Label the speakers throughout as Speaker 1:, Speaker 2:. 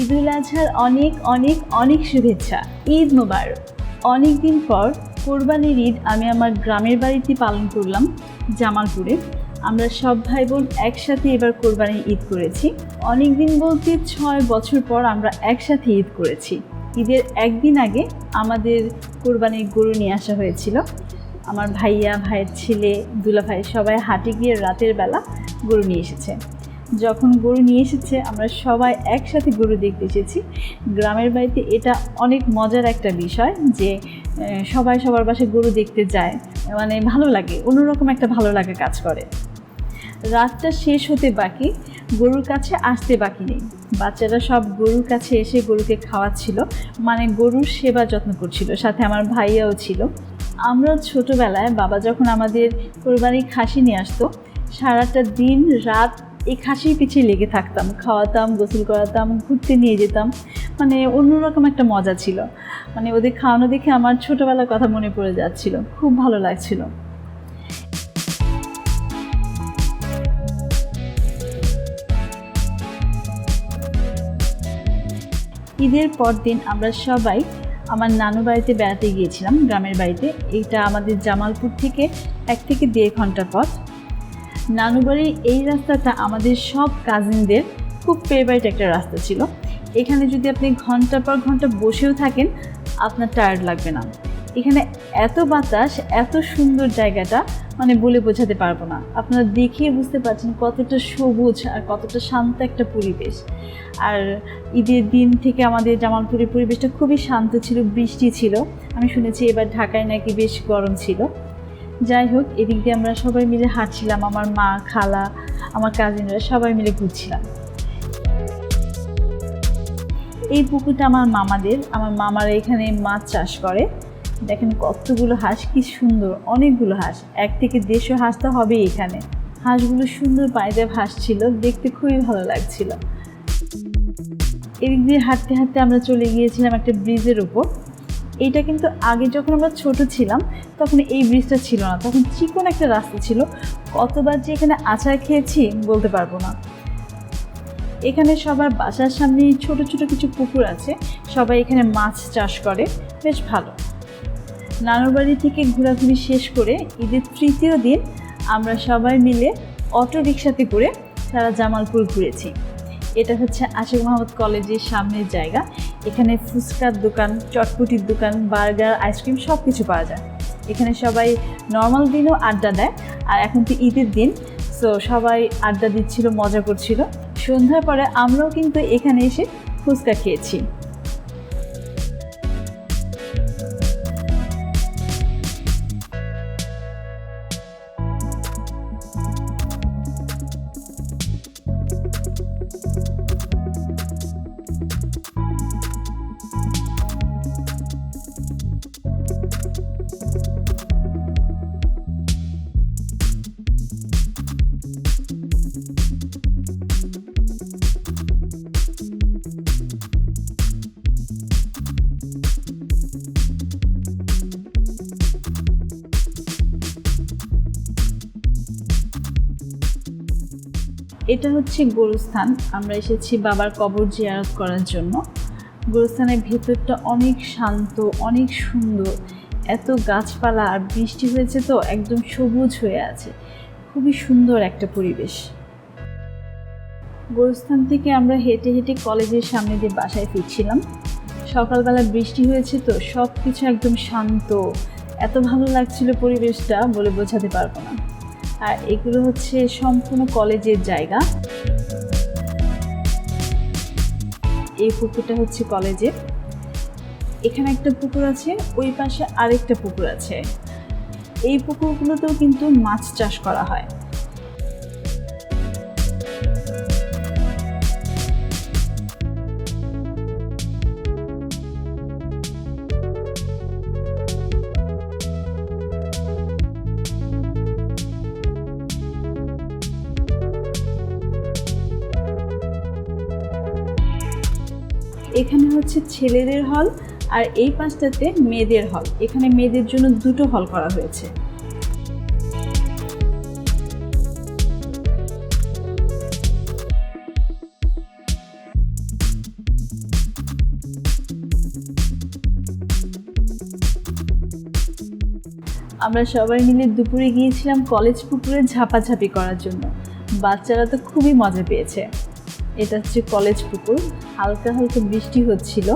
Speaker 1: ঈদুল আজহার অনেক অনেক অনেক শুভেচ্ছা। ঈদ মোবারক। অনেক দিন পর কোরবানির ঈদ আমি আমার গ্রামের বাড়িতে পালন করলাম, জামালপুরে। আমরা সব ভাই বোন একসাথে এবার কোরবানির ঈদ করেছি। অনেক দিন বলতে 6 বছর পর আমরা একসাথে ঈদ করেছি। ঈদের একদিন আগে আমাদের কোরবানির গরু নিয়ে আসা হয়েছিল। আমার ভাইয়া, ভাইয়ের ছেলে, দুলাভাই সবাই হাটে গিয়ে রাতের বেলা গরু নিয়ে এসেছে। যখন গরু নিয়ে এসেছে আমরা সবাই একসাথে গরু দেখতে এসেছি। গ্রামের বাড়িতে এটা অনেক মজার একটা বিষয় যে সবাই সবার বাসায় গরু দেখতে যায়, মানে ভালো লাগে, অন্যরকম একটা ভালো লাগা কাজ করে। রাতটা শেষ হতে বাকি, গরুর কাছে আসতে বাকি নেই। বাচ্চারা সব গরুর কাছে এসে গরুকে খাওয়াচ্ছিল, মানে গরুর সেবা যত্ন করছিল, সাথে আমার ভাইয়াও ছিল। আমরা ছোটোবেলায় বাবা যখন আমাদের কোরবানির খাসি নিয়ে আসতো, সারাটা দিন রাত এই খাসির পিছিয়ে লেগে থাকতাম, খাওয়াতাম, গোসল করাতাম, ঘুরতে নিয়ে যেতাম। মানে অন্যরকম একটা মজা ছিল। মানে ওদের খাওয়ানো দেখে আমার ছোটোবেলার কথা মনে পড়ে যাচ্ছিল, খুব ভালো লাগছিল। ঈদের পরদিন আমরা সবাই আমার নানু বাড়িতে বেড়াতে গিয়েছিলাম, গ্রামের বাড়িতে। এটা আমাদের জামালপুর থেকে 1 থেকে 1.5 ঘন্টা পথ। নানু বাড়ির এই রাস্তাটা আমাদের সব কাজিনদের খুব ফেভারিট একটা রাস্তা ছিল। এখানে যদি আপনি ঘন্টার পর ঘন্টা বসেও থাকেন, আপনার টায়ার্ড লাগবে না। এখানে এত বাতাস, এত সুন্দর জায়গাটা, মানে বলে বোঝাতে পারবো না। আপনারা দেখিয়ে বুঝতে পারছেন কতটা সবুজ আর কতটা শান্ত একটা পরিবেশ। আর ঈদের দিন থেকে আমাদের জামালপুরের পরিবেশটা খুবই শান্ত ছিল, বৃষ্টি ছিল। আমি শুনেছি এবার ঢাকায় নাকি বেশ গরম ছিল। যাই হোক, এদিক দিয়ে আমরা সবাই মিলে হাঁটছিলাম, আমার মা, খালা, আমার কাজিনরা সবাই মিলে ঘুরছিলাম। এই পুকুরটা আমার মামাদের, আমার মামারা এখানে মাছ চাষ করে। দেখেন কতগুলো হাঁস, কি সুন্দর, অনেকগুলো হাঁস, 1 থেকে 150 হাঁস তো হবেই এখানে। হাঁসগুলো সুন্দর পানিতে ভাসছিল, দেখতে খুবই ভালো লাগছিল। এদিক দিয়ে হাঁটতে হাঁটতে আমরা চলে গিয়েছিলাম একটা ব্রিজের উপর। এইটা কিন্তু আগে যখন আমরা ছোট ছিলাম তখন এই ব্রিজটা ছিল না, তখন চিকন একটা রাস্তা ছিল। কতবার যে এখানে আচার খেয়েছি বলতে পারবো না। এখানে সবার বাসার সামনে ছোট ছোট কিছু পুকুর আছে, সবাই এখানে মাছ চাষ করে, বেশ ভালো। নানুর বাড়ি থেকে ঘোরাঘুরি শেষ করে ঈদের 3য় দিন আমরা সবাই মিলে অটো রিকশাতে করে সারা জামালপুর ঘুরেছি। এটা হচ্ছে আশিক মোহাম্মদ কলেজের সামনের জায়গা। এখানে ফুচকার দোকান, চটপটির দোকান, বার্গার, আইসক্রিম সব কিছু পাওয়া যায়। এখানে সবাই নর্মাল দিনও আড্ডা দেয়, আর এখন তো ঈদের দিন, সো সবাই আড্ডা দিচ্ছিল, মজা করছিল। সন্ধ্যার পরে আমরাও কিন্তু এখানে এসে ফুচকা খেয়েছি। এটা হচ্ছে গোরস্থান। আমরা এসেছি বাবার কবর জিয়ারত করার জন্য। গোরস্থানের ভেতরটা অনেক শান্ত, অনেক সুন্দর। এত গাছপালা আর বৃষ্টি হয়েছে তো একদম সবুজ হয়ে আছে, খুবই সুন্দর একটা পরিবেশ। গোরস্থান থেকে আমরা হেঁটে হেঁটে কলেজের সামনে দিয়ে বাসায় ফিরছিলাম। সকালবেলা বৃষ্টি হয়েছে তো সব কিছু একদম শান্ত, এত ভালো লাগছিল পরিবেশটা, বলে বোঝাতে পারবো না। আর এগুলো হচ্ছে সম্পূর্ণ কলেজের জায়গা। এই পুকুরটা হচ্ছে কলেজের। এখানে একটা পুকুর আছে, ওই পাশে আরেকটা পুকুর আছে। এই পুকুরগুলোতেও কিন্তু মাছ চাষ করা হয়। এখানে হচ্ছে ছেলেদের হল, আর এই পাশটাতে মেয়েদের হল। এখানে মেয়েদের জন্য 2টো হল করা হয়েছে। আমরা সবাই মিলে দুপুরে গিয়েছিলাম কলেজ পুকুরে ঝাপাঝাপি করার জন্য। বাচ্চারা তো খুবই মজা পেয়েছে। এটা হচ্ছে কলেজ পুকুর, হালকা হালকা বৃষ্টি হচ্ছিল।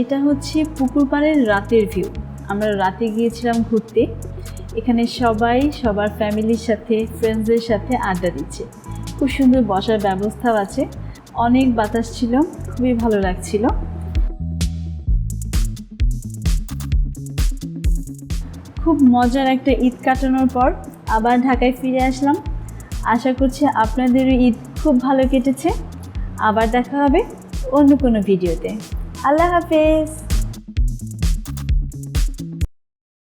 Speaker 1: এটা হচ্ছে পুকুর পাড়ের রাতের ভিউ। আমরা রাতে গিয়েছিলাম ঘুরতে। এখানে সবাই সবার ফ্যামিলির সাথে, ফ্রেন্ডসদের সাথে আড্ডা দিচ্ছে। খুব সুন্দর বসার ব্যবস্থাও আছে, অনেক বাতাস ছিল, খুবই ভালো লাগছিল। খুব মজার একটা ঈদ কাটানোর পর আবার ঢাকায় ফিরে আসলাম। আশা করছি আপনাদেরও ঈদ খুব ভালো কেটেছে। আবার দেখা হবে অন্য কোনো ভিডিওতে। আল্লাহ হাফেজ।